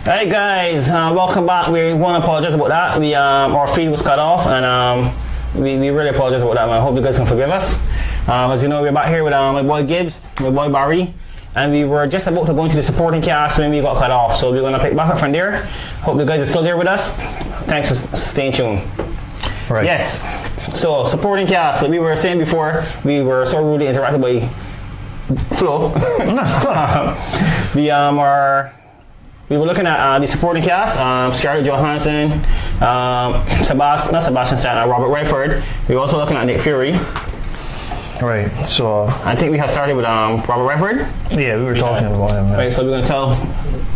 Hey guys, welcome back. We want to apologize about that. Our feed was cut off, and we really apologize about that, man. I hope you guys can forgive us. As you know, we're back here with my boy Gibbs, my boy Barry, and we were just about to go into the supporting cast when we got cut off. So we're going to pick back up from there. Hope you guys are still here with us. Thanks for staying tuned. Right. Yes. So supporting cast, like we were saying before, we were so rudely interrupted by Flo. We were looking at the supporting cast, Scarlett Johansson, Sebastian Stan, Robert Redford. We were also looking at Nick Fury. Right, so... I think we have started with Robert Redford. Yeah, we were talking about him. Right, so we're going to tell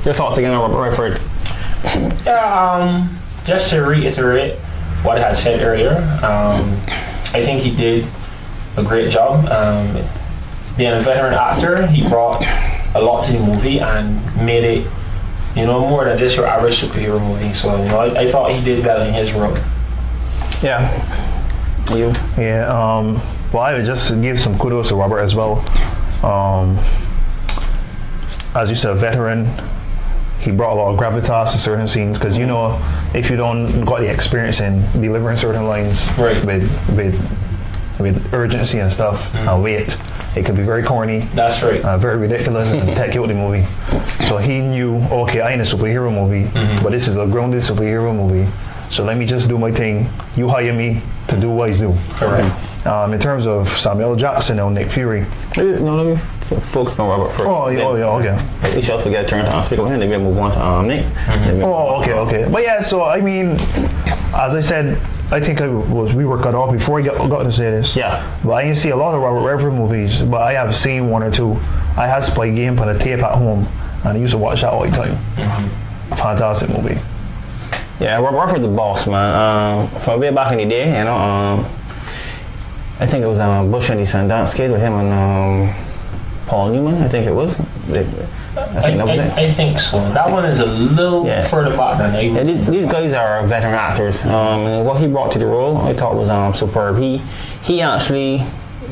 your thoughts again on Robert Redford. Just to reiterate what I had said earlier, I think he did a great job. Being a veteran actor, he brought a lot to the movie and made it, more than just your average superhero movie. So, I thought he did well in his role. Yeah. You? Yeah, well, I would just give some kudos to Robert as well. As you said, veteran, he brought a lot of gravitas to certain scenes, because if you don't got the experience in delivering certain lines right. with urgency and stuff and weight, it could be very corny. That's right. Very ridiculous and take you out the movie. So he knew, okay, I in a superhero movie, but this is a grounded superhero movie. So let me just do my thing. You hire me to do what I do. Correct. In terms of Samuel Jackson or Nick Fury. No, let me focus on Robert first. Oh, yeah, okay. We should forget to turn to speak on him, then we move on to Nick. Okay. But yeah, so I mean, as I said, I think we were cut off before I got to say this. Yeah. But I didn't see a lot of Robert Redford movies, but I have seen one or two. I had Spy Game on a tape at home, and I used to watch that all the time. Fantastic movie. Yeah, Robert Redford's a boss, man. From way back in the day, I think it was Bush and the Sundance Kid with him and Paul Newman, I think it was. I think so. That one is a little further back than I would. Yeah, these guys are veteran actors. And what he brought to the role, I thought was superb. He actually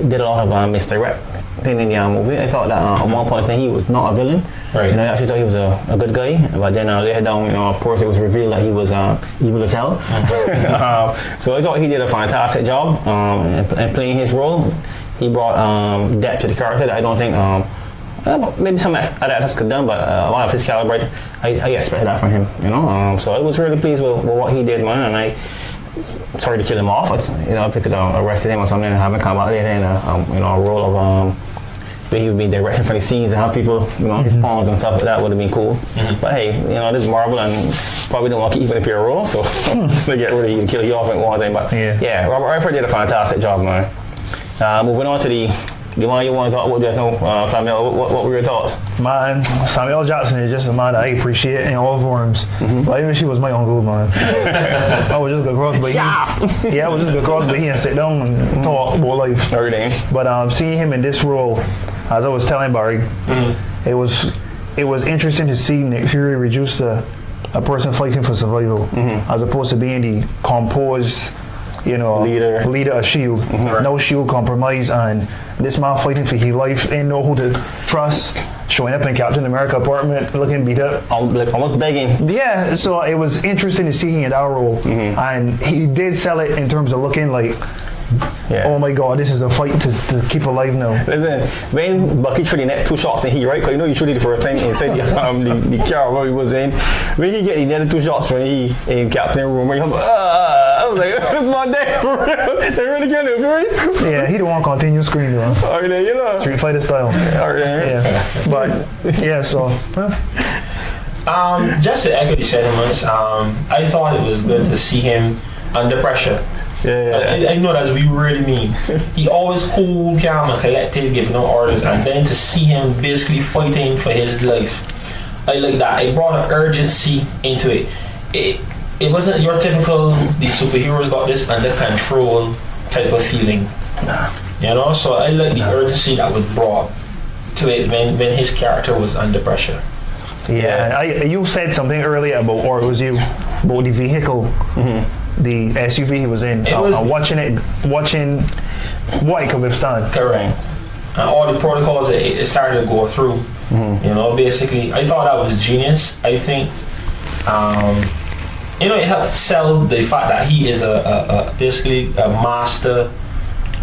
did a lot of misdirect in the movie. I thought that at one point he was not a villain. Right. I actually thought he was a good guy. But then later down, of course, it was revealed that he was evil as hell. So I thought he did a fantastic job in playing his role. He brought depth to the character that I don't think maybe some other actors could have done, but a lot of his caliber, I expected that from him. So I was really pleased with what he did, man. And I sorry to kill him off. If they could arrested him or something and have him come out later in a role of where he would be directing for the scenes and have people, his pawns and stuff like that would have been cool. But hey, this is Marvel and probably don't want to keep him in a pure role, so they get rid of you and kill you off and one thing. But yeah, Robert Redford did a fantastic job, man. Moving on to the one you want to talk about just now, Samuel, what were your thoughts? Man, Samuel Jackson is just a man that I appreciate in all forms. Like, even she was my uncle, man. I would just go across by him. Yeah, I would just go across by him and sit down and talk about life. Everything. But seeing him in this role, as I was telling Barry, it was interesting to see Nick Fury reduced to a person fighting for survival, as opposed to being the composed, leader of S.H.I.E.L.D. No S.H.I.E.L.D. compromise, and this man fighting for his life, ain't know who to trust, showing up in Captain America apartment, looking beat up. Almost begging. Yeah, so it was interesting to see him in that role, and he did sell it in terms of looking like, oh my God, this is a fight to keep alive now. Listen, when Bucky for the next two shots in right? Because you shoot it the first time inside the car where he was in. When he get the other two shots when he in Captain Room, where he was I was like, this is my day for real. They really get it, right? Yeah, he don't want to continue screen though. Street Fighter style. But yeah, so. Just to echo the sentiments, I thought it was good to see him under pressure. I know that's what you really mean. He always cool, calm, and collected, giving no orders, and then to see him basically fighting for his life, I like that. It brought an urgency into it. It wasn't your typical the superheroes got this under control type of feeling. So I like the urgency that was brought to it when his character was under pressure. Yeah, you said something earlier about, or it was you, about the vehicle, the SUV he was in. Watching what it could withstand. Correct. And all the protocols it started to go through. Basically, I thought that was genius. I think You know, it helped sell the fact that he is basically a master.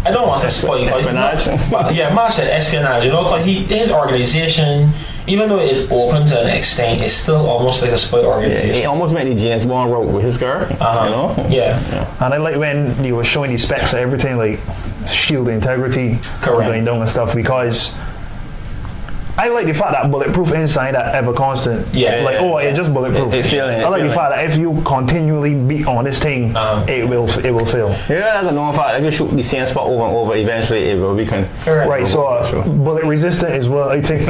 I don't want to say spoil, espionage. Yeah, master espionage. You know, because his organization, even though it is open to an extent, it's still almost like a spy organization. Yeah, he almost made the James Bond wrote with his girl. You know. Yeah. And I like when you were showing the specs of everything, like shield integrity, going down and stuff, because I like the fact that bulletproof inside that ever constant. Yeah. Like, it's just bulletproof. I like the fact that if you continually beat on this thing, it will fail. Yeah, that's a known fact. If you shoot the same spot over and over, eventually it will weaken. Correct. Right, so bullet resistant is what I think.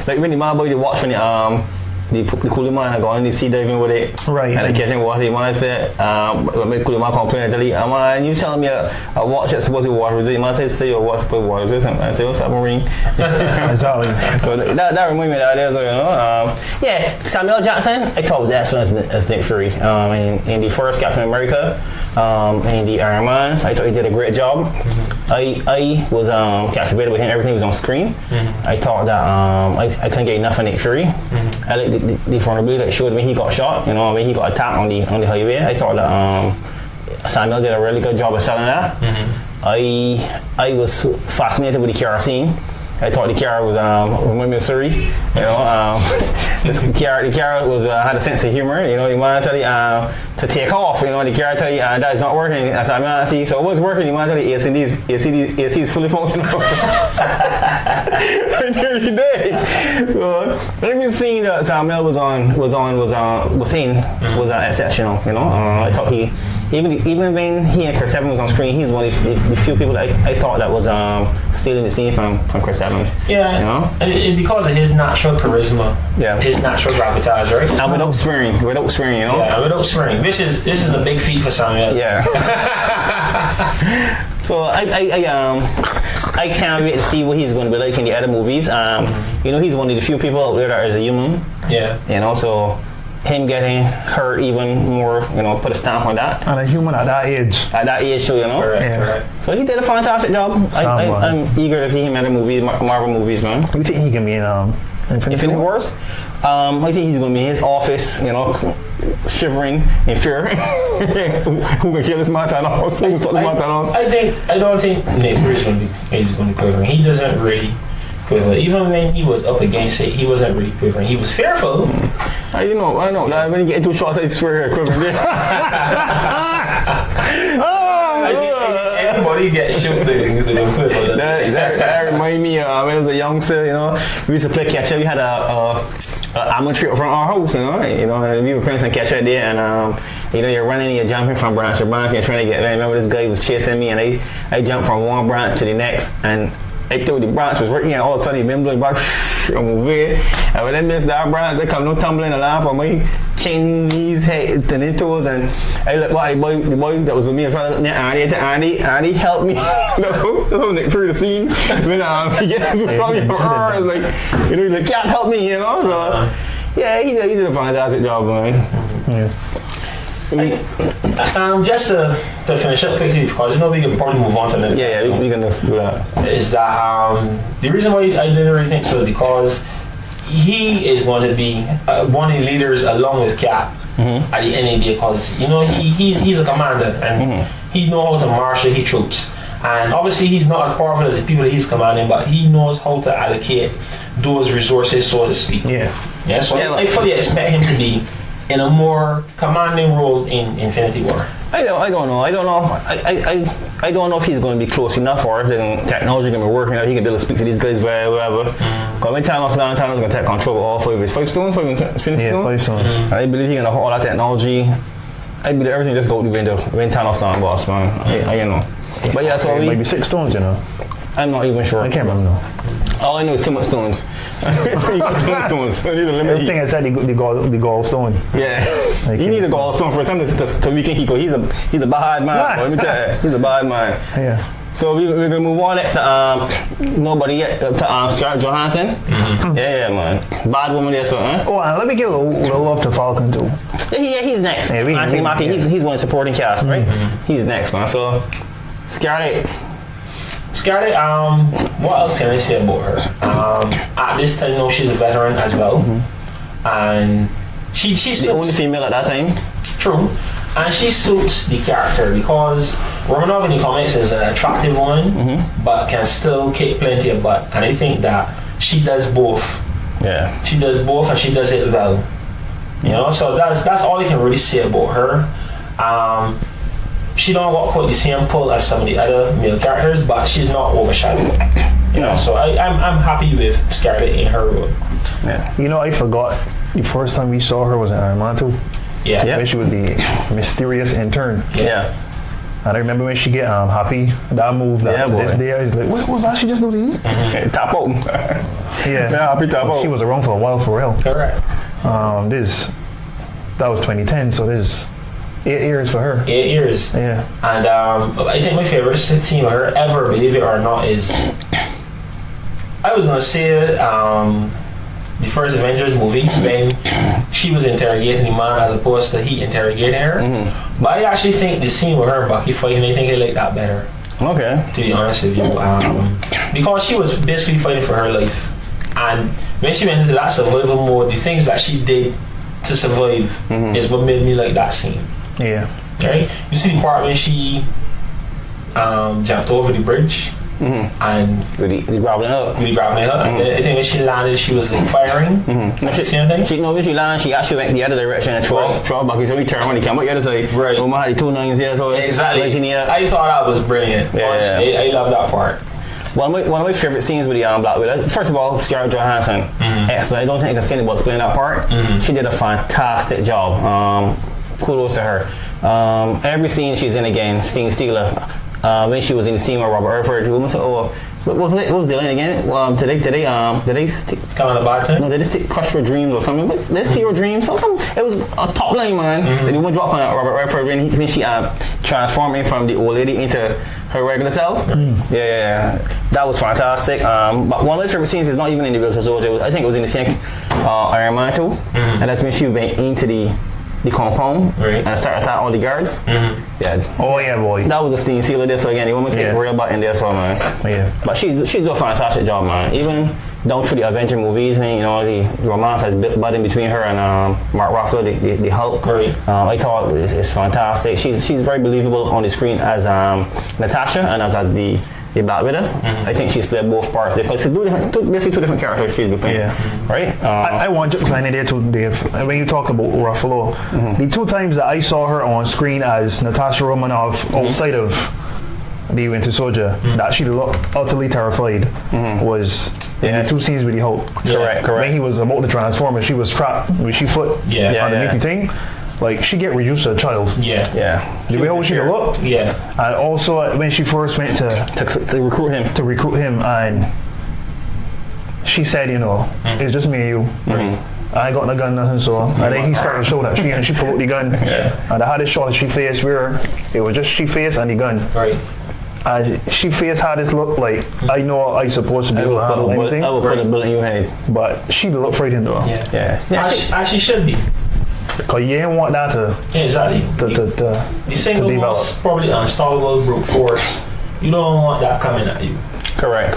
Like when the man boy they watch when the coolie man go on the sea diving with it, right? And they catching water. The man said, when the coolie man complain, I tell you, man, you telling me a watch that's supposed to be water resistant? The man said, say your watch supposed to be water resistant. I say, oh, submarine. Exactly. So that reminds me of that. So, you know, Samuel Jackson, I thought was excellent as Nick Fury. In the first Captain America, in the Iron Man, I thought he did a great job. I was captivated with him. Everything was on screen. I thought that I couldn't get enough of Nick Fury. I like the vulnerability that showed when he got shot. You know, when he got attacked on the highway. I thought that Samuel did a really good job of selling that. I was fascinated with the car scene. I thought the car was remember me of Surrey. You know, the car was had a sense of humor. You know, you want to tell you to take off. You know, the car tell you that is not working. I said, man, see, so it was working. You want to tell you AC is fully functional. Every day. So every scene that Samuel was exceptional. You know, I thought he. Even when he and Chris Evans was on screen, he's one of the few people that I thought that was stealing the scene from Chris Evans. Yeah, you know? Because of his natural charisma, his natural gravitas, right? And without swearing, you know. Yeah, without swearing. This is a big feat for Samuel. Yeah. So I can't wait to see what he's going to be like in the other movies. You know, he's one of the few people out there that is a human. Yeah. You know, so. Him getting hurt even more, you know, put a stamp on that. And a human at that age. At that age too, you know. Correct. So he did a fantastic job. I'm eager to see him in the movies, Marvel movies, man. You think he can be in Infinity Wars? I think he's going to be in his office, you know, shivering in fear. Who can kill this man Thanos? Who can stop this man Thanos? I don't think Nick Fury's going to be quivering. He doesn't really quiver. Even when he was up against it, he wasn't really quivering. He was fearful. I know. Like, when you get into shots, I swear you're quivering. Everybody gets shook. That reminds me when I was a youngster. You know, we used to play catch up. We had a amateur from our house. You know, we were playing some catch up there, and you know, you're running and you're jumping from branch to branch. You're trying to get. I remember this guy was chasing me, and I jumped from one branch to the next, and I thought the branch was right here, and all of a sudden the wind blowing back. I'm away. And when I missed that branch, they come no tumbling along for my chin, knees, head, to the toes, and I look at the boy that was with me in front of me, Andy helped me. That's how Nick Fury the scene. When he gets in front of me, it's like, you know, like, can't help me, you know. So yeah, he did a fantastic job, man. Yeah. Just to finish up quickly, because you know we can probably move on to the next. Yeah, we can do that. Is that the reason why I didn't really think so? Because he is going to be one of the leaders along with Cap at the end of the day. Because you know he's a commander and he knows how to marshal his troops. And obviously he's not as powerful as the people that he's commanding, but he knows how to allocate those resources, so to speak. Yeah. So I fully expect him to be in a more commanding role in Infinity War. I don't know. I don't know if he's going to be close enough, or if the technology going to be working out. He can be able to speak to these guys very whatever. Because when Thanos going to take control of all 5 of his 5 stones, 5 Infinity Stones. 5 stones. And I believe he can have all that technology. I believe everything just go out the window when Thanos down, boss, man. I you know. But yeah, so maybe 6 stones, you know. I'm not even sure. I can't remember now. All I know is too much stones. You got too much stones. I need a limit. Everything I said, the gallstone. Yeah, you need a gallstone for something to weaken Kiko. He's a bad man. Let me tell you, he's a bad man. Yeah. So we're gonna move on next to nobody yet to Scarlett Johansson. Yeah, man, bad woman there. So. Oh, and let me give a little love to Falcon too. Yeah, he's next. Yeah, Anthony Mackie, he's one supporting cast, right? He's next, man. So Scarlett, what else can I say about her? At this time, she's a veteran as well, and She the only female at that time. True. And she suits the character because Romanov in the comics is an attractive woman, but can still kick plenty of butt. And I think that she does both. Yeah. She does both, and she does it well. You know, so that's all I can really say about her. She don't got quite the same pull as some of the other male characters, but she's not overshadowed. You know, so I'm happy with Scarlett in her role. Yeah. You know, I forgot the first time we saw her was in Iron Man 2. Yeah. When she was the mysterious intern. Yeah. And I remember when she get happy, that move that to this day, I was like, what was that? She just do these? Top open. Yeah. Happy top open. She was around for a while for real. Correct. That was 2010, so this 8 years for her. 8 years. Yeah. And I think my favorite scene with her ever, believe it or not, is I was gonna say the first Avengers movie when she was interrogating the man as opposed to he interrogating her. But I actually think the scene with her and Bucky fighting, I think I like that better. Okay. To be honest with you, because she was basically fighting for her life, and when she went into that survival mode, the things that she did to survive is what made me like that scene. Yeah. Right? You see the part when she jumped over the bridge and With the grappling hook. and I think when she landed, she was like firing. No, Same thing. When she landed, she actually went the other direction and throw Bucky, so we turned when he came out the other side. Right. Oma had the 2 9s there, so Exactly. like I thought that was brilliant. Yeah. I love that part. One of my favorite scenes with the Black Widow. First of all, Scarlett Johansson, excellent. I don't think I can say anything about playing that part. She did a fantastic job. Kudos to her. Every scene she's in again, Sting Steeler. When she was in the scene with Robert Earford, what was the line again? Did they Kind of a bad thing. no, they just crush your dreams or something. They steal your dreams. It was a top line, man. Then he went drop on Robert Redford when she transforming from the old lady into her regular self. Yeah, that was fantastic. But one of my favorite scenes is not even in the Winter Soldier. I think it was in the same Iron Man 2, and that's when she went into the compound and started attacking all the guards. Yeah. Oh yeah, boy. That was a steam sealer this again. The woman kicked real butt in this one, man. Yeah. But she did a fantastic job, man. Even down through the Avenger movies, man, you know, the romance has budding between her and Mark Ruffalo, the Hulk. I thought it's fantastic. She's very believable on the screen as Natasha and as the Black Widow. I think she's played both parts because she's basically two different characters she's been playing. Right? I want to sign in there too, Dave. When you talk about Ruffalo, the 2 times that I saw her on screen as Natasha Romanoff outside of the Winter Soldier, that she looked utterly terrified was in the 2 scenes with the Hulk. Correct. When he was about to transform and she was trapped with she foot underneath the thing. Like, she get reduced to a child. Yeah. The way how she looked. Yeah. And also when she first went To recruit him. to recruit him, and she said, you know, it's just me and you. I ain't got no gun, nothing, so. And then he started to show that she pulled out the gun. And I had this shot of she face where it was just she face and the gun. Right. And she face had this look like, I know I supposed to be able to handle anything. I would put a bullet in your head. But she looked frightened though. As she should be. Because you ain't want that to Exactly. the single most probably unstoppable brute force. You don't want that coming at you. Correct.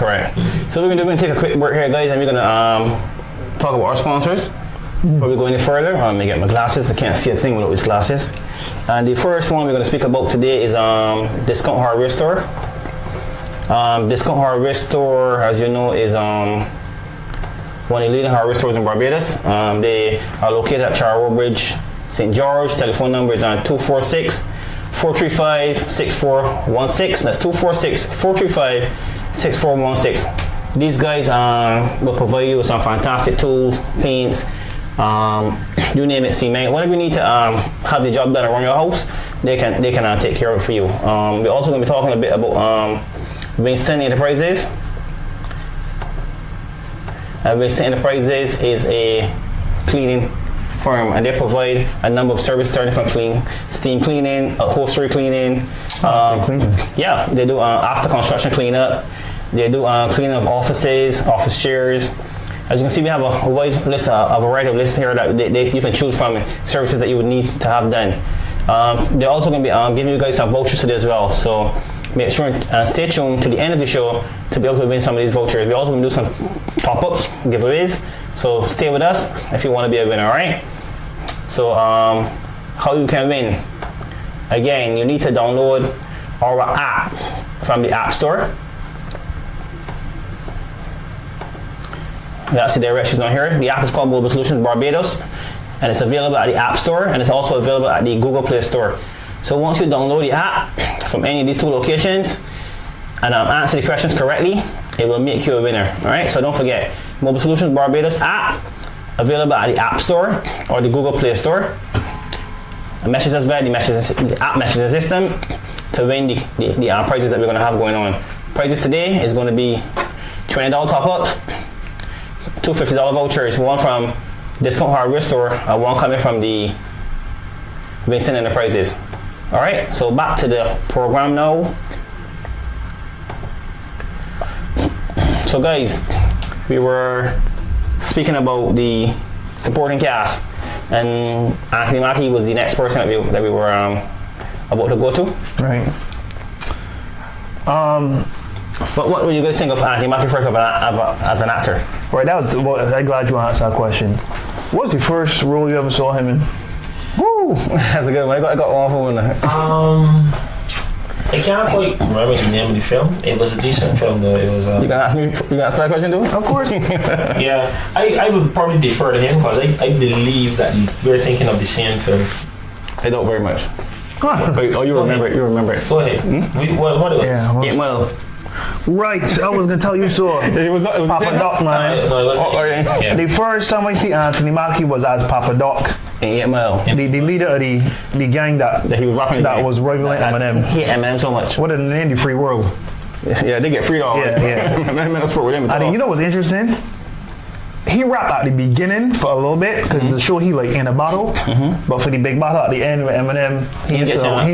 So we're gonna take a quick break here, guys, and we're gonna talk about our sponsors. Before we go any further, let me get my glasses. I can't see a thing without these glasses. And the first one we're gonna speak about today is Discount Hardware Store. Discount Hardware Store, as you know, is one of the leading hardware stores in Barbados. They are located at Charrow Bridge, St. George. Telephone number is on 246-435-6416. That's 246-435-6416. These guys will provide you with some fantastic tools, paints, you name it, cement, whatever you need to have the job done around your house. They can take care of it for you. We're also going to be talking a bit about Winston Enterprises. Winston Enterprises is a cleaning firm, and they provide a number of services starting from steam cleaning, upholstery cleaning. Yeah, they do after construction cleanup. They do cleaning of offices, office chairs. As you can see, we have a wide list, a variety of lists here that you can choose from, services that you would need to have done. They're also going to be giving you guys some vouchers today as well. So make sure and stay tuned to the end of the show to be able to win some of these vouchers. We're also going to do some top-ups, giveaways. So stay with us if you want to be a winner, all right? So how you can win? Again, you need to download our app from the App Store. That's the directions on here. The app is called Mobile Solutions Barbados, and it's available at the App Store, and it's also available at the Google Play Store. So once you download the app from any of these two locations and answer the questions correctly, it will make you a winner. All right, so don't forget, Mobile Solutions Barbados app, available at the App Store or the Google Play Store. Message us via the app messaging system to win the prizes that we're going to have going on. Prizes today is going to be $20 top-ups, two $50 vouchers, one from Discount Hardware Store and one coming from the Vincent Enterprises. All right, so back to the program now. So guys, we were speaking about the supporting cast, and Anthony Mackie was the next person that we were about to go to. Right. But what would you guys think of Anthony Mackie first as an actor? Right, I'm glad you answered that question. What was the first role you ever saw him in? Woo! That's a good one. I got one for one. I can't quite remember the name of the film. It was a decent film though. It was. You gonna ask me? You gonna ask that question too? Of course. Yeah, I would probably defer to him because I believe that we're thinking of the same film. I don't very much. Huh. Oh, you remember it? You remember it? Go ahead. What it was? Yeah. Well, right. I was gonna tell you so. it was not. It was Papa Doc, man. No, it wasn't. Yeah. The first time I see Anthony Mackie was as Papa Doc, in 8 Mile. the leader of the gang that He was rapping. that was rivaling Eminem. He hate Eminem so much. What in the indie free world? Yeah, they get free though. Yeah. Eminem sport with him. I think you know what's interesting? He rapped at the beginning for a little bit because the show he like in a battle, but for the big battle at the end with Eminem, he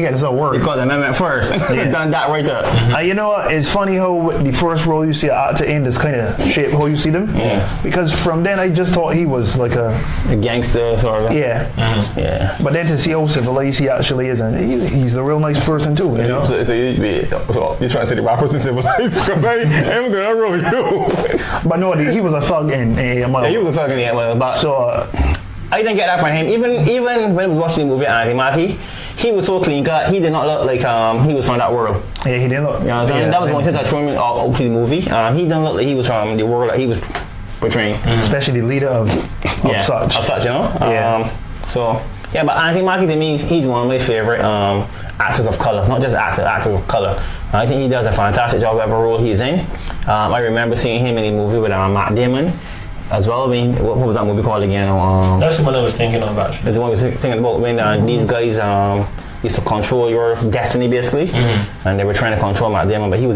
gets some work. Because Eminem first. Done that right there. You know what? It's funny how the first role you see an actor in this kind of shape how you see them. Yeah. Because from then I just thought he was like a gangster sort of. yeah. Yeah. But then to see how civilized he actually is, and he's a real nice person too. You know. So you're trying to say the rappers in civilized? Because I am gonna roll you. But no, he was a thug in Yeah, he was a thug in the end, but so I didn't get that from him. Even when we was watching the movie Anthony Mackie, he was so clean cut. He did not look like he was from that world. yeah, he didn't look. You know what I'm saying? That was one thing that threw me out to the movie. He didn't look like he was from the world that he was portraying. Especially the leader of such. Of such, you know. Yeah. So yeah, but Anthony Mackie to me, he's one of my favorite actors of color. Not just actors of color. I think he does a fantastic job whatever role he's in. I remember seeing him in a movie with Matt Damon. As well, I mean, what was that movie called again? That's the one I was thinking of actually. That's the one I was thinking about when these guys used to control your destiny basically, and they were trying to control Matt Damon, but they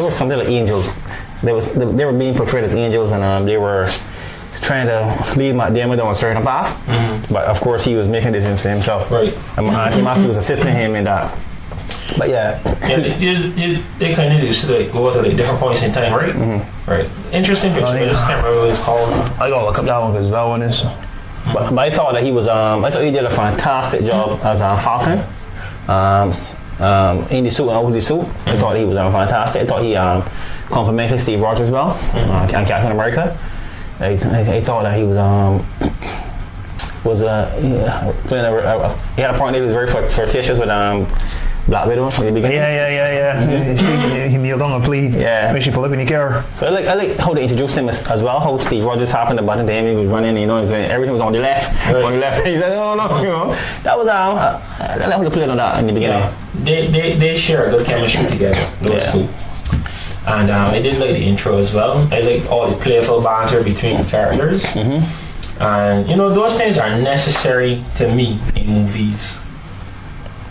were something like angels. They were being portrayed as angels, and they were trying to lead Matt Damon down a certain path. But of course, he was making decisions for himself. Right. And Anthony Mackie was assisting him in that. But yeah, they kind of used to like go to like different points in time, right? Right. Interesting picture. I just can't remember what it's called. I gotta look up that one because that one is. but I thought that he was. I thought he did a fantastic job as Falcon. In the suit and over the suit, I thought he was fantastic. I thought he complimented Steve Rogers well and Captain America. I thought that he was playing he had a part that he was very flirtatious with Black Widow in the beginning. Yeah. He kneeled on a plea. Yeah. When she pulled up in the car. So I like how they introduced him as well. How Steve Rogers happened to button to him. He was running, you know, everything was on the left. Right. On the left. He said, no, you know. That was I like how they played on that in the beginning. Yeah. They share good chemistry together, those two. And I did like the intro as well. I liked all the playful banter between the characters. And you know, those things are necessary to me in movies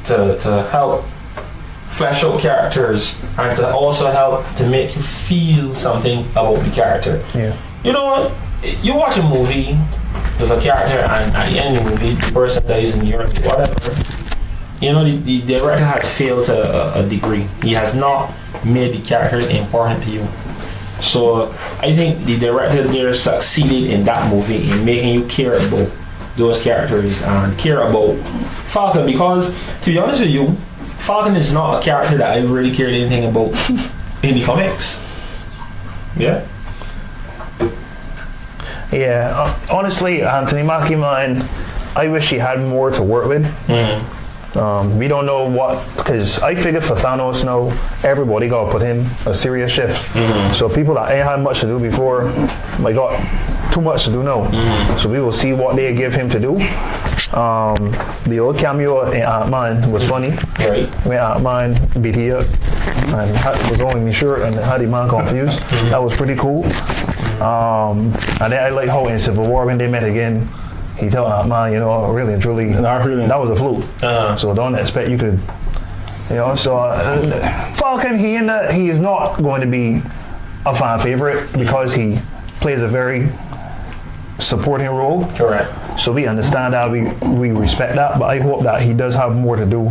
to help flesh out characters and to also help to make you feel something about the character. Yeah. You know what? You watch a movie with a character and at the end of the movie the person dies in Europe, whatever. You know, the director has failed to a degree. He has not made the characters important to you. So I think the director there succeeded in that movie in making you care about those characters and care about Falcon, because to be honest with you, Falcon is not a character that I really cared anything about in the comics. Yeah. Yeah, honestly, Anthony Mackie, man, I wish he had more to work with. We don't know what, because I figure for Thanos now, everybody got to put in a serious shift. So people that ain't had much to do before, might got too much to do now. So we will see what they give him to do. The old cameo in Ant-Man was funny. Right. When Ant-Man beat he up and was only me shirt and had the man confused. That was pretty cool. And then I like how in Civil War when they met again, he told Ant-Man, you know, really and truly, that was a fluke. So don't expect you could, you know. So Falcon, he is not going to be a fan favorite because he plays a very supporting role. Correct. So we understand that, we respect that, but I hope that he does have more to do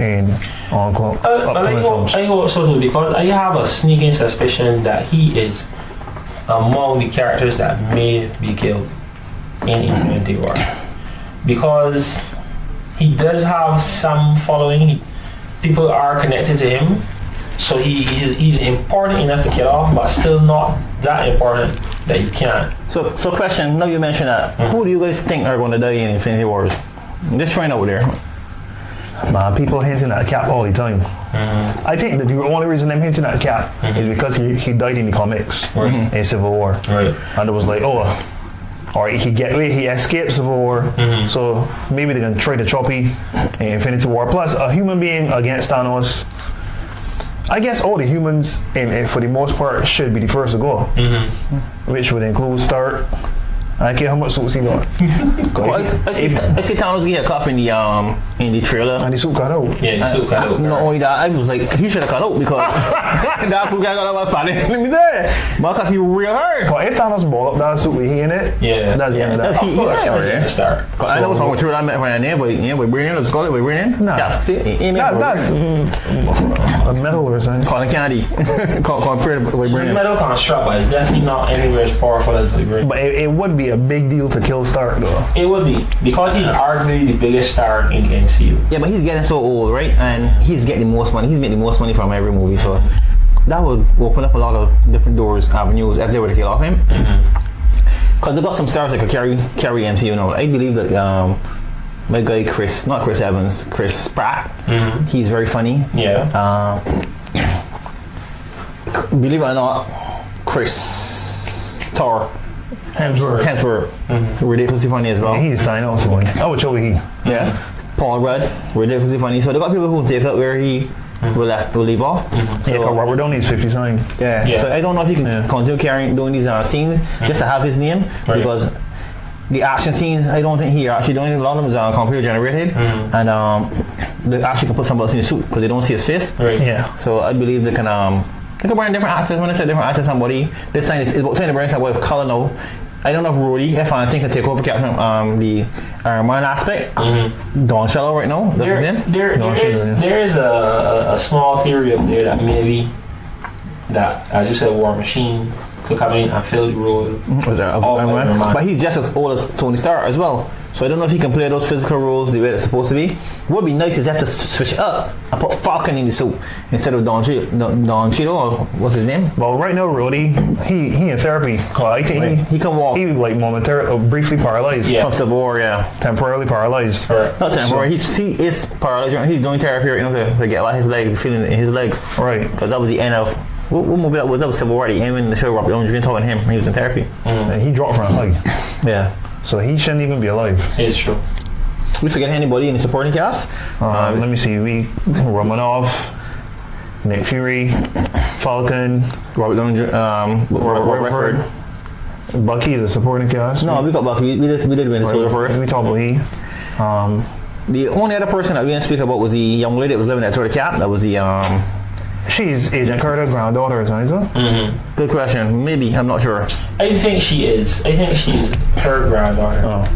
in upcoming films. I hope so too, because I have a sneaking suspicion that he is among the characters that may be killed in Infinity War, because he does have some following. People are connected to him, so he's important enough to kill off, but still not that important that you can't. So question, now you mentioned that, who do you guys think are going to die in Infinity Wars? Just trying out there. Man, people hinting at Cap all the time. I think that the only reason I'm hinting at Cap is because he died in the comics in Civil War. Right. And it was like, or he escaped Civil War, so maybe they're gonna try to choppy in Infinity War. Plus, a human being against Thanos, I guess all the humans, for the most part, should be the first to go, which would include Stark. I don't care how much suits he got. I see Thanos get a cuff in the trailer. And the suit got out. Yeah, the suit got out. Not only that, I was like, he should have cut out because that fool guy got out of spot. Let me say, my cuff he real hard. If Thanos ball up that suit with he in it, that's the end of that. That's he the start. I know what's wrong with trailer. I met my name, but we're bringing up Scarlet. We're bringing. Nah. That's a metal or something. Colin Kennedy. Compared to we're bringing. Metal construct, but it's definitely not anywhere as powerful as Vibranium. But it would be a big deal to kill Stark though. It would be, because he's arguably the biggest star in the MCU. Yeah, but he's getting so old, right? And he's getting the most money. He's making the most money from every movie, so that would open up a lot of different doors, avenues, if they were to kill off him. Because they got some stars that could carry MCU now. I believe that my guy Chris Pratt, he's very funny. Yeah. Believe it or not, Chris Thor Hemsworth, ridiculously funny as well. Yeah, he's signing off funny. I would show he. Yeah. Paul Rudd, ridiculously funny. So they got people who take up where he will leave off. So Robert Downey's 50 sign. Yeah. So I don't know if he can continue doing these scenes just to have his name, because the action scenes, I don't think he actually doing. A lot of them is computer generated, and they actually can put somebody else in the suit because they don't see his face. Right. Yeah. So I believe they can bring different actors. When I say different actors, somebody this time it's about trying to bring somebody with color now. I don't know if Rhodey, if I think can take over Captain the Iron Man aspect. Don Cheadle right now. That's his name. There is a small theory up there that maybe that, as you said, War Machine could come in and fill the role of Iron Man. But he's just as old as Tony Stark as well. So I don't know if he can play those physical roles the way it's supposed to be. What would be nice is have to switch it up and put Falcon in the suit instead of Don Cheadle, or what's his name? Well, right now, Rhodey, he in therapy. I think he can walk. He like momentarily, briefly paralyzed. From Civil War, temporarily paralyzed. Not temporary. So, he is paralyzed. Right? He's doing therapy right now to get out his legs, feeling in his legs. Right. Because that was the end of. What movie that was? That was Civil War. The end in the show, Robert Downey Jr. talking to him. He was in therapy. And he dropped from a leg. Yeah. So he shouldn't even be alive. It's true. We forget anybody in the supporting cast? Let me see. Romanoff, Nick Fury, Falcon, Robert Downey Jr. Robert Redford. Bucky is a supporting cast. No, we got Bucky. We did win the shoulder first. We talked about he. The only other person that we didn't speak about was the young lady that was living at Sort of Cap. That was the She's Agent Carter's granddaughter, isn't it? Good question. Maybe, I'm not sure. I think she is. I think she's her granddaughter.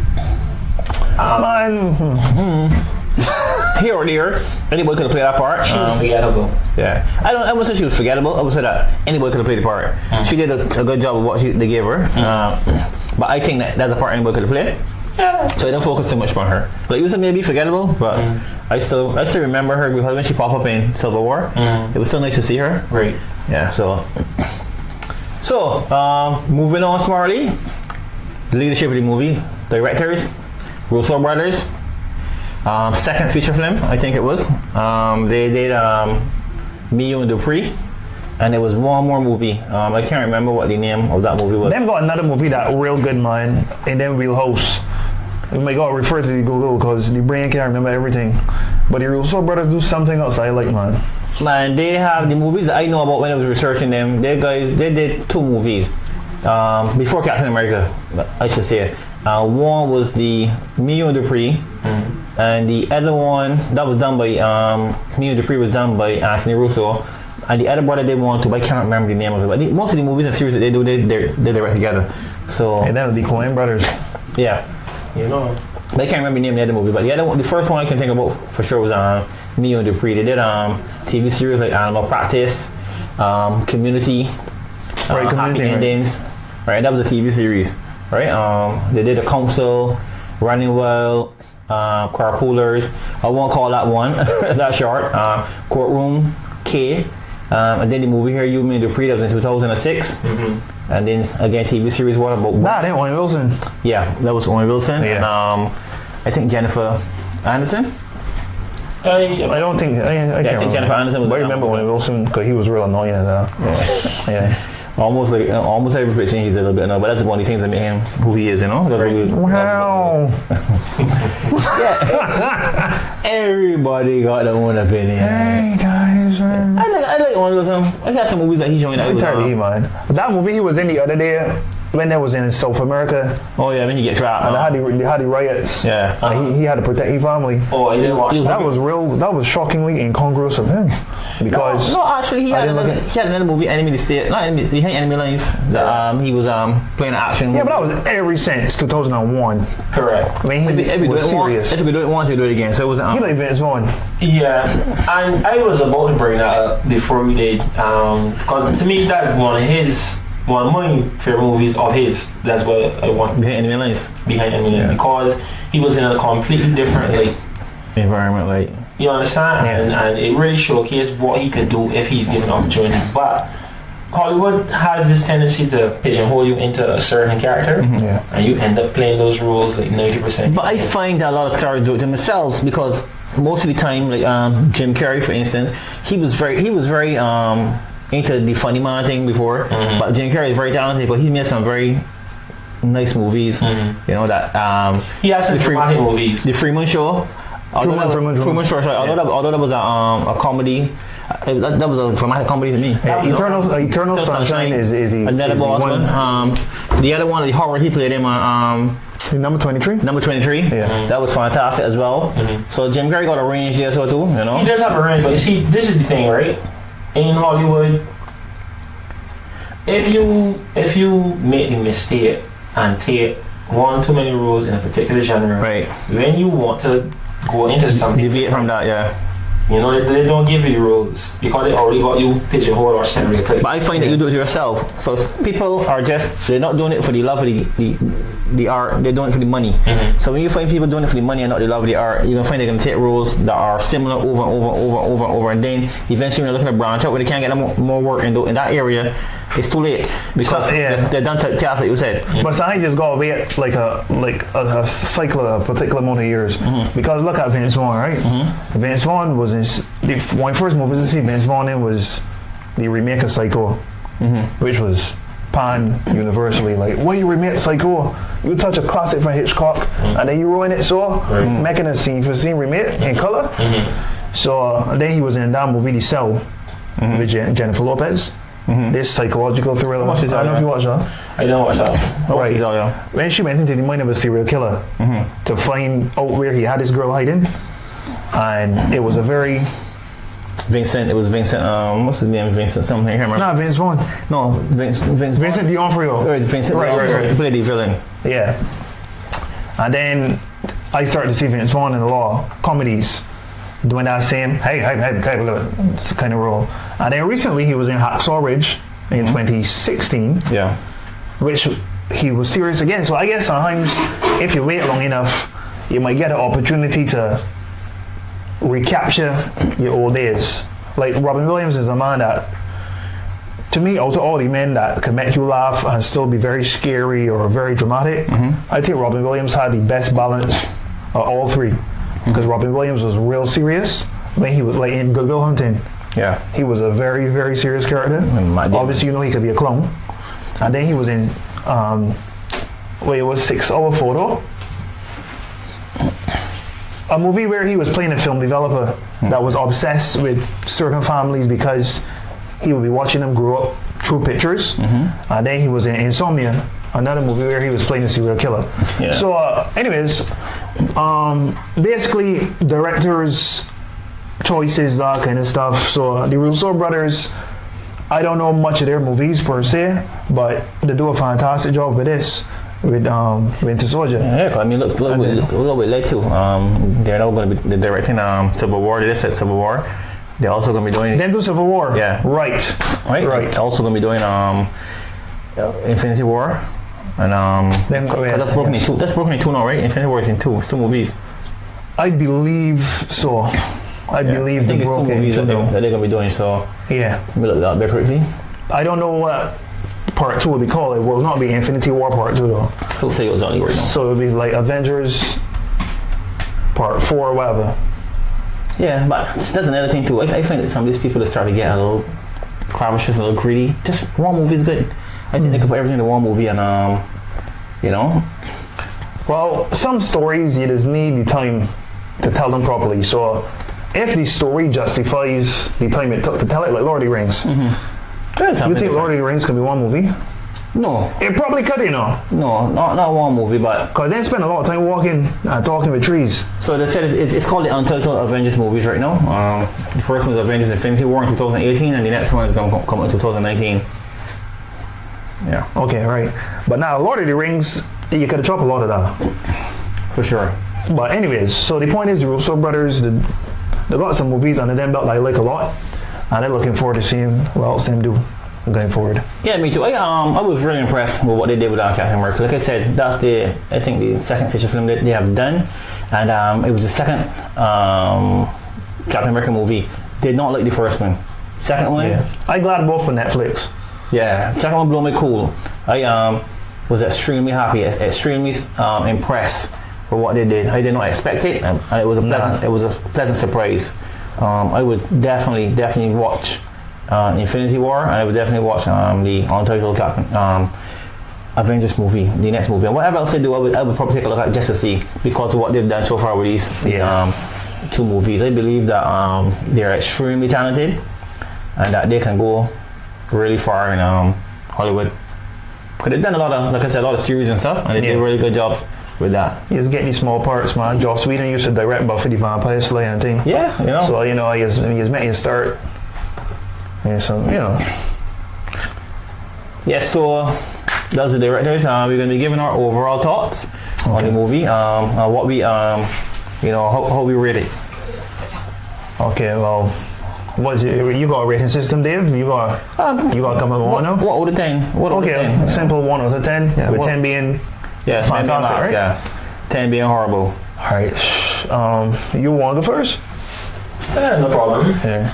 Here or there, anybody could have played that part. She was forgettable. Yeah, I wouldn't say she was forgettable. I would say that anybody could have played the part. She did a good job of what they gave her. But I think that's a part anybody could have played. Yeah. So I don't focus too much on her. Like, it was maybe forgettable, but I still remember her because when she popped up in Civil War, it was still nice to see her. Right. Yeah. So moving on smartly. The leadership of the movie, directors. Russo brothers. Second feature film, I think it was. They did Me, You, and Dupree. And there was one more movie. I can't remember what the name of that movie was. Then got another movie that real good, man. And then Wheelhouse. We may got refer to the Google because the brain can't remember everything. But the Russo brothers do something else I like, man. Man, they have the movies that I know about when I was researching them. They did 2 movies before Captain America, I should say. One was the Me, You, and Dupree, and the other one that was done by Me, and Dupree was done by Anthony Russo. And the other brother they want to, but I can't remember the name of it. But most of the movies and series that they do, they direct together. So And then the Coen brothers. yeah, You know. but I can't remember the name of the other movie. But the other one, the first one I can think about for sure was Me, and Dupree. They did TV series like Animal Practice, Community, Right, Community, Happy right. Endings. Right, that was a TV series. Right, they did The Council, Running Well, Carpoolers. I won't call that one that short. Courtroom, K. And then the movie here, You, Me, and Dupree, that was in 2006. And then again, TV series one about Nah, that ain't Owen Wilson. yeah, that was Owen Wilson. Yeah. And I think Jennifer Anderson. I don't think. I can't I think remember. Jennifer Anderson was. But I remember Owen Wilson because he was real annoying. Yeah. Almost like almost every picture he's a little bit annoying, but that's one of the things that made him who he is, you know. That's what we- Wow. Yeah. Everybody got their own opinion. Hey guys. I like Owen Wilson. I got some movies that he showing that he was Entirely, man. That movie he was in the other day when they was in South America oh yeah, when you get trapped. and they had the riots. Yeah. And he had to protect his family. Oh, I didn't watch That was real. That was shockingly incongruous of him because No, actually, he I had didn't look another movie, Enemy of the State, not enemy, behind enemy lines. That he was playing an action. yeah, but that was ever since 2001. correct. I mean, he If you do was it once, serious. if you do it once, you do it again. So it was He like Vince Vaughn. Yeah, and I was about to bring that up before we did, because to me that's one of my favorite movies of his. That's what I want behind enemy lines behind him, because he was in a completely different environment, like. you understand, Yeah. and it really showcased what he could do if he's given opportunity. But Hollywood has this tendency to pigeonhole you into a certain character, Yeah. and you end up playing those roles like 90%. But I find that a lot of stars do it themselves because most of the time, like Jim Carrey, for instance, he was very into the funny man thing before. But Jim Carrey is very talented, but he made some very nice movies. You know that he has some dramatic movies. the Freeman Show. Truman Show. Sorry, although that was a comedy. That was a dramatic comedy to me. Yeah, Eternal Sunshine is another boss one. The other one, the horror he played in number 23. Number 23. Yeah. That was fantastic as well. So Jim Carrey got a range there, so too. You know. He does have a range, but you see, this is the thing, right? In Hollywood, if you make the mistake and take one too many roles in a particular genre, Right. when you want to go into something, Deviate from that, yeah. you know, they don't give you the roles because they already got you pigeonholed or stereotyped. But I find that you do it yourself. So people are they're not doing it for the love of the art, they're doing it for the money. So when you find people doing it for the money and not the love of the art, you're gonna find they're gonna take roles that are similar over, and then eventually when they're looking to branch out, when they can't get more work in that area, it's too late because they're done to cast, like you said. But I just got to wait like a cycle of a particular amount of years because look at Vince Vaughn, right? Vince Vaughn was one of the first movies to see Vince Vaughn in was the remake of Psycho, which was panned universally. Like, why you remake Psycho? You touch a classic from Hitchcock and then you ruin it, so making a scene for scene remake in color. So then he was in that movie The Cell with Jennifer Lopez. This psychological thriller. I don't know if you watched that. I don't watch that. Right. When she went into the mind of a serial killer to find out where he had his girl hiding, and it was a very Vincent. What's his name? Vincent something. I can't remember. Not Vince Vaughn. No, Vincent D'Onofrio. Right, Vincent. Right. He played the villain. Yeah. And then I started to see Vince Vaughn in a lot of comedies doing that same type of kind of role. And then recently he was in Hacksaw Ridge in 2016. Yeah. Which he was serious again. So I guess sometimes if you wait long enough, you might get an opportunity to recapture your old days. Like Robin Williams is a man that, to me, out of all the men that can make you laugh and still be very scary or very dramatic, I think Robin Williams had the best balance all three, because Robin Williams was real serious. When he was like in Good Will Hunting, Yeah. he was a very, very serious character. Obviously, you know he could be a clown. And then he was in, it was 6 Hour Photo, a movie where he was playing a film developer that was obsessed with certain families because he would be watching them grow up through pictures. And then he was in Insomnia, another movie where he was playing a serial killer. Yeah. So, anyways, basically, directors' choices, that kind of stuff. So, the Russo brothers, I don't know much of their movies per se, but they do a fantastic job with this, with Winter Soldier. Yeah, 'cause I mean, look what it led to. They're now going to be directing Civil War. They just said Civil War. They're also going to be doing. Then do Civil War. Yeah. Right. They're also going to be doing Infinity War, and Then, 'cause that's broken in two. That's broken in two now, right? Infinity War is in two. It's 2 movies. I believe so. I believe I think they it's 2 broke it movies into that they're going to be doing. So yeah. let me look that up very quickly. I don't know what part 2 will be called. It will not be Infinity War part 2 though. I'll tell you exactly right now. So it'll be like Avengers part 4 or whatever. Yeah, but that's another thing too. I find that some of these people that start to get a little cravacious, a little greedy. Just one movie is good. I think they could put everything in one movie, and you know. Well, some stories you just need the time to tell them properly. So if the story justifies the time it took to tell it, like Lord of the Rings. You think Lord of the Rings could be one movie? No. It probably could, you know. No, not one movie, but Because they spend a lot of time walking and talking with trees. so they said it's called the Untitled Avengers movies right now. The first one is Avengers Infinity War in 2018, and the next one is going to come out in 2019. Yeah, Okay, right. But now Lord of the Rings, you could have chopped a lot of that. for sure. But anyways, so the point is the Russo brothers, they got some movies under them belt that I like a lot. And I'm looking forward to seeing what else they do going forward. Yeah, me too. I was really impressed with what they did with Captain America. Like I said, that's I think the second feature film that they have done, and it was the second Captain America movie. Did not like the first one. Second one, Yeah. I'm glad both on Netflix. yeah, second one blew me cool. I was extremely happy, extremely impressed with what they did. I did not expect it, and it was a pleasant surprise. I would definitely watch Infinity War, and I would definitely watch the Untitled Avengers movie, the next movie, and whatever else they do, I would probably take a look at just to see, because of what they've done so far with these 2 movies. I believe that they're extremely talented, and that they can go really far in Hollywood. Because they've done a lot of series and stuff, and they did a really good job with that. He's getting these small parts, man. Joss Whedon used to direct Buffy the Vampire Slayer and thing. Yeah, you know. So, you know, he's making a start. Yeah, so, you know. Yeah, so that's the directors. We're going to be giving our overall thoughts on the movie, what we, how we rate it. Okay, well, you got a rating system, Dave? You got come up with 1 now? What out of 10? Okay, simple 1 out of 10, Yeah, with what- 10 being fantastic, fantastic, right? Yeah, 10 being horrible. All right. You want to go first? Yeah, no problem. Yeah.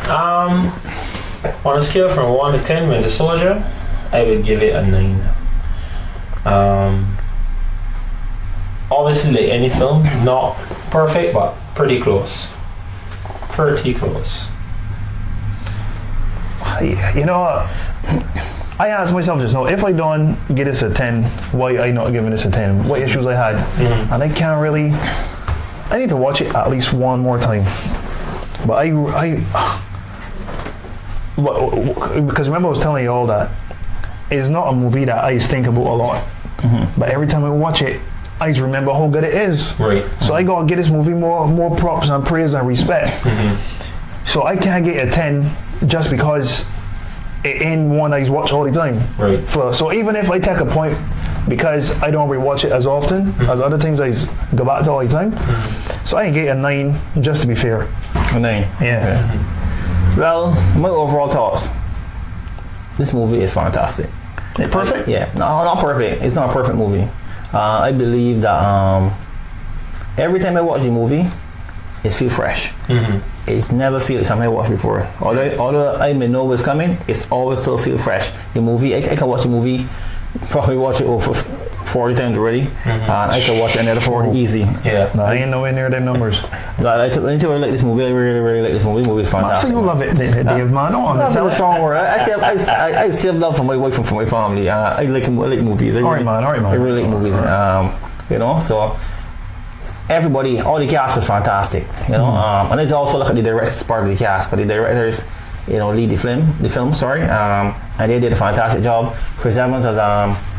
On a scale from 1 to 10 with the Soldier, I would give it a 9. Obviously, like any film, not perfect, but pretty close. Pretty close. You know what? I asked myself just now, if I don't get this a 10, why I not giving this a 10? What issues I had? And I can't really... I need to watch it at least one more time. But because remember I was telling you all that it's not a movie that I think about a lot. But every time I watch it, I just remember how good it is. Right. So I gotta get this movie more props and praise and respect. So I can't get a 10 just because it ain't one I watch all the time. Right. So even if I take a point because I don't rewatch it as often as other things I go back to all the time, so I can get a 9 just to be fair. A 9. Yeah. Okay. Well, my overall thoughts. This movie is fantastic. Perfect? Yeah, no, not perfect. It's not a perfect movie. I believe that every time I watch the movie, it feels fresh. It's never feel like something I watched before. Although I may know what's coming, it's always still feel fresh. The movie, I can watch the movie, probably watch it over 40 times already. I could watch another 40 easy. Yeah. No, I ain't nowhere near them numbers. I really like this movie. I really like this movie. The movie is I fantastic. think you love it, Dave, man. No, Love is a strong word. I still have love for my wife and for my family. I like movies. All right, man. I really like movies. So everybody, all the cast was fantastic. And it's also look at the directors part of the cast, but the directors, lead the film. Sorry, and they did a fantastic job. Chris Evans as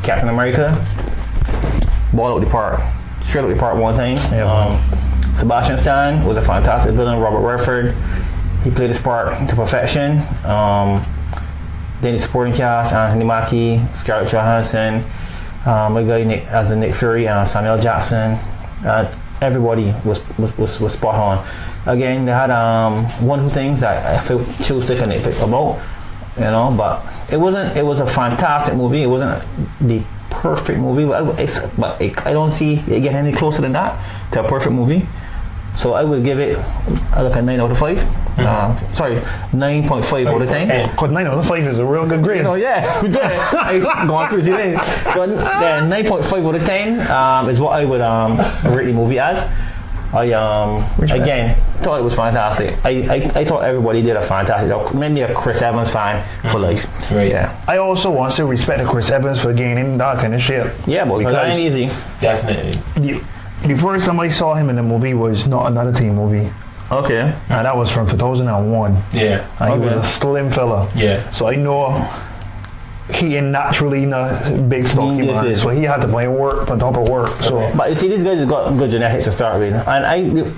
Captain America, ball out the park, straight out the park one time. Sebastian Stan was a fantastic villain. Robert Redford, he played his part to perfection. Then the supporting cast: Anthony Mackie, Scarlett Johansson, my guy Nick Fury, Samuel Jackson. Everybody was spot on. Again, they had one or two things that I feel chose to nitpick about, but it was a fantastic movie. It wasn't the perfect movie, but I don't see it getting any closer than that to a perfect movie. So I would give it a 9 out of 5. 9.5 out of 10. Because 9 out of 5 is a real good grade. Yeah, I going crazy then. So 9.5 out of 10 is what I would rate the movie as. I again thought it was fantastic. I thought everybody did a fantastic job. Maybe a Chris Evans fan for life. Right. Yeah. I also want to respect Chris Evans for gaining that kind of shape. Yeah, but because it ain't easy. Definitely. The first time I saw him in the movie was Not Another Teen movie. Okay. And that was from 2001. Yeah. And he was a slim fella. Yeah. So I know he ain't naturally not big stocky man. So he had to put in work on top of work. So, but you see, these guys have got good genetics to start with, and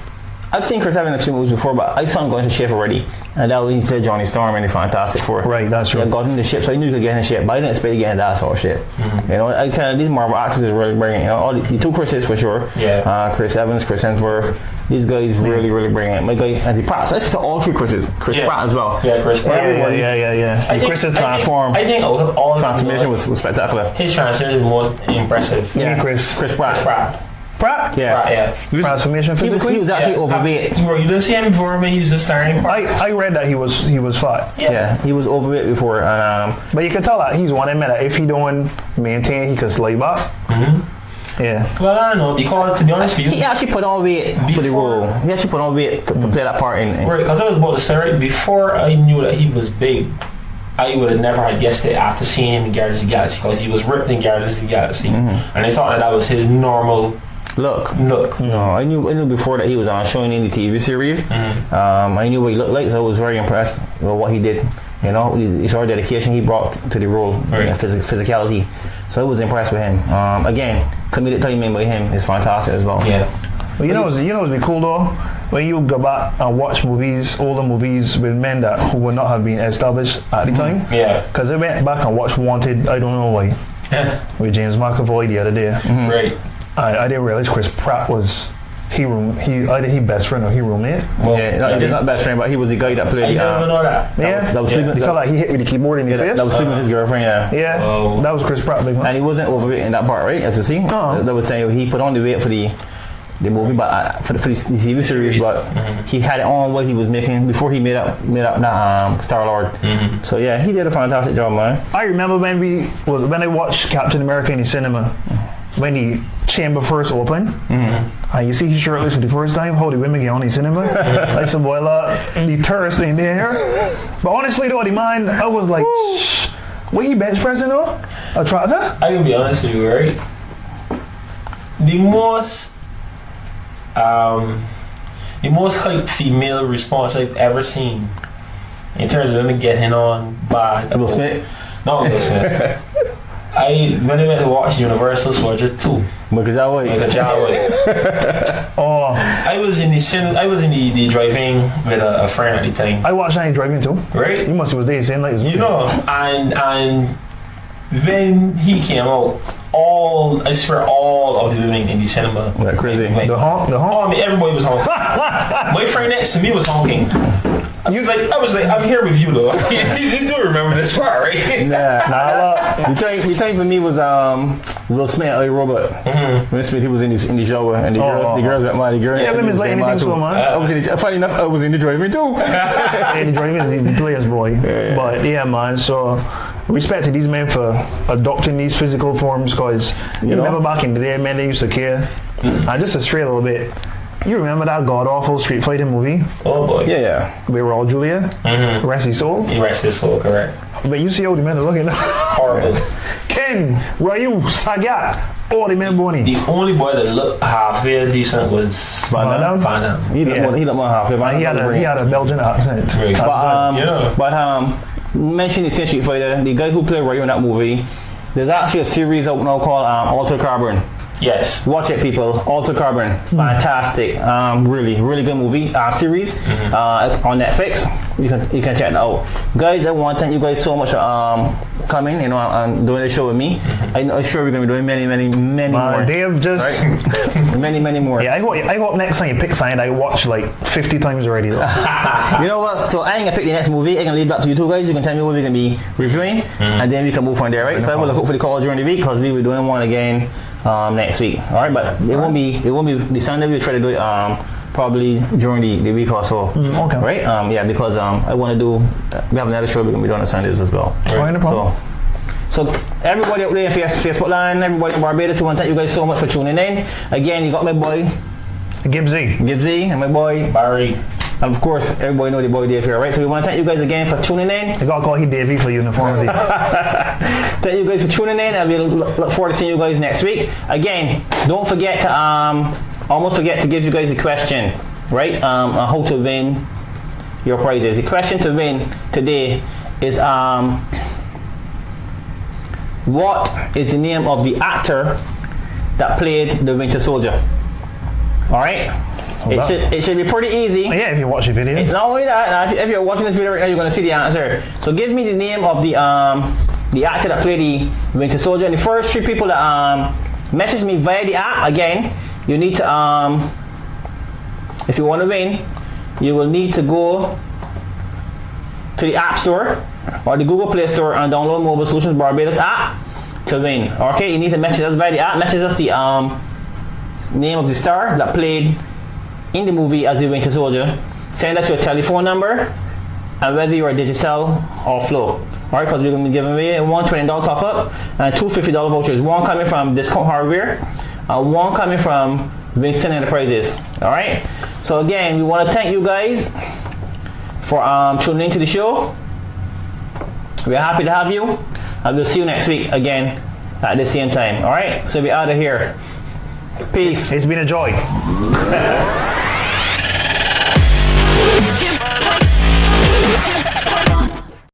I've seen Chris Evans in a few movies before, but I saw him go into shape already, and that was he played Johnny Storm in the Fantastic Four. Right, that's true. He got into shape, so I knew he could get in shape, but I didn't expect to get into that sort of shape. I tell you, these Marvel actors is really bringing it. All the two Chris's for sure. Yeah. Chris Evans, Chris Hemsworth. These guys really bring it. My guy Anthony Pratt. So I saw all three Chris's. Chris Pratt as well. Yeah, Chris Pratt. Yeah. Chris's transform. I think out of all transformation was spectacular. His transformation was most impressive. Yeah, Chris Pratt. Yeah. Transformation physically. He was actually overweight. You didn't see him before, but he was just starting. I read that he was fat. Yeah, he was overweight before. But you can tell that he's one admit that if he don't maintain, he can slide back. Yeah. Well, I don't know, because to be honest with you, he actually put on weight for the role. He actually put on weight to play that part in. Right, because I was about to say, right, before I knew that he was big, I would have never had guessed it after seeing him in Guardians of the Galaxy, because he was ripped in Guardians of the Galaxy, and I thought that was his normal look. No, I knew before that he was showing in the TV series. I knew what he looked like, so I was very impressed with what he did. He saw dedication he brought to the role, physicality. So I was impressed with him. Again, comedic timing by him is fantastic as well. Yeah. Well, what's be cool though? When you go back and watch older movies with men who would not have been established at the time. Yeah. Because I went back and watched Wanted, I don't know why, with James McAvoy the other day. Right. I didn't realize Chris Pratt was either he best friend or he roommate. Well, not best friend, but he was the guy that played. I didn't know that. That was sleeping. He felt like he hit with the keyboard in the face. That was sleeping with his girlfriend. Yeah. That was Chris Pratt. And he wasn't overweight in that part, right? As you see, that was saying he put on the weight for the movie, but for the TV series, but he had it on what he was making before he made up that Star-Lord. So yeah, he did a fantastic job, man. I remember when I watched Captain America in the cinema. When the chamber first opened, and you see he's shirtless for the first time, how the women get on the cinema, like some boy, the tourist in there. But honestly though, the man, I was like, what he bench pressing though? A tractor? I can be honest with you, right? The most hyped female response I've ever seen in terms of women getting on bad. Will Smith? No, Will Smith. When I went to watch Universal Soldier 2. Michael Jai White. I was in the driving with a friend at the time. I watched that in driving too. Right? You must have was there saying like and when he came out, all of the women in the cinema went crazy. The honk. Oh, I mean, everybody was honking. My friend next to me was honking. I was like, I'm here with you though. you do remember this part, right? Nah. The time for me was Will Smith, like Robot. Will Smith, he was in the shower, and the girls went mad. Yeah, women's like anything so man. Funny enough, I was in the driving too. The driving is the players boy. Yeah. But yeah, man. So respect to these men for adopting these physical forms, because you remember back in the day, men, they used to care. And just to stray a little bit, you remember that god awful street fighting movie? Oh boy. Yeah. We were all Julia. Rest his soul. He rests his soul, correct. But you see how the men are looking. Horrible. Ken, Ryu, Sagat, all the men Bonnie. The only boy that looked halfway decent was Van Damme. He looked more half. He had a Belgian accent. But mention the same Street Fighter, the guy who played Ryu in that movie. There's actually a series out now called Altered Carbon. Yes. Watch it, people. Altered Carbon, fantastic. Really, really good movie series on Netflix. You can check it out, guys. I want to thank you guys so much for coming. You know, and doing the show with me. I'm sure we're gonna be doing many more. Dave just right? many more. Yeah, I hope next time you pick something I watch like 50 times already. Though. You know what? So I ain't gonna pick the next movie. I'm gonna leave that to you two guys. You can tell me what we're gonna be reviewing, and then we can move from there, right? So I will hopefully call during the week because we will be doing one again next week. All right, but it won't be the Sunday. We'll try to do it probably during the week or so. Okay. Right? Yeah, because I want to do. We have another show we're gonna be doing on Sundays as well. Right. No problem. So everybody out there in Facebook line, everybody in Barbados, we want to thank you guys so much for tuning in. Again, you got my boy Gibbsy, and my boy Barry. And of course, everybody know the boy Dave here, right? So we want to thank you guys again for tuning in. I gotta call he Davey for uniformity. Thank you guys for tuning in, and we'll look forward to seeing you guys next week. Again, don't forget to almost forget to give you guys the question, right? On how to win your prizes. The question to win today is what is the name of the actor that played the Winter Soldier? All right. It should be pretty easy. Yeah, if you watch the video. Not only that, if you're watching this video right now, you're going to see the answer. So give me the name of the actor that played the Winter Soldier. And the first three people that message me via the app, again, you need to, if you want to win, you will need to go to the App Store or the Google Play Store and download Mobile Solutions Barbados app to win. Okay, you need to message us via the app. Message us the name of the star that played in the movie as the Winter Soldier. Send us your telephone number and whether you're a Digicel or Flow. Alright, because we're going to be giving away one $20 top up and two $50 vouchers. One coming from Discount Hardware and one coming from Winston Enterprises. Alright, so again, we want to thank you guys for tuning into the show. We're happy to have you, and we'll see you next week again at the same time. Alright, so we're out of here. Peace. It's been a joy.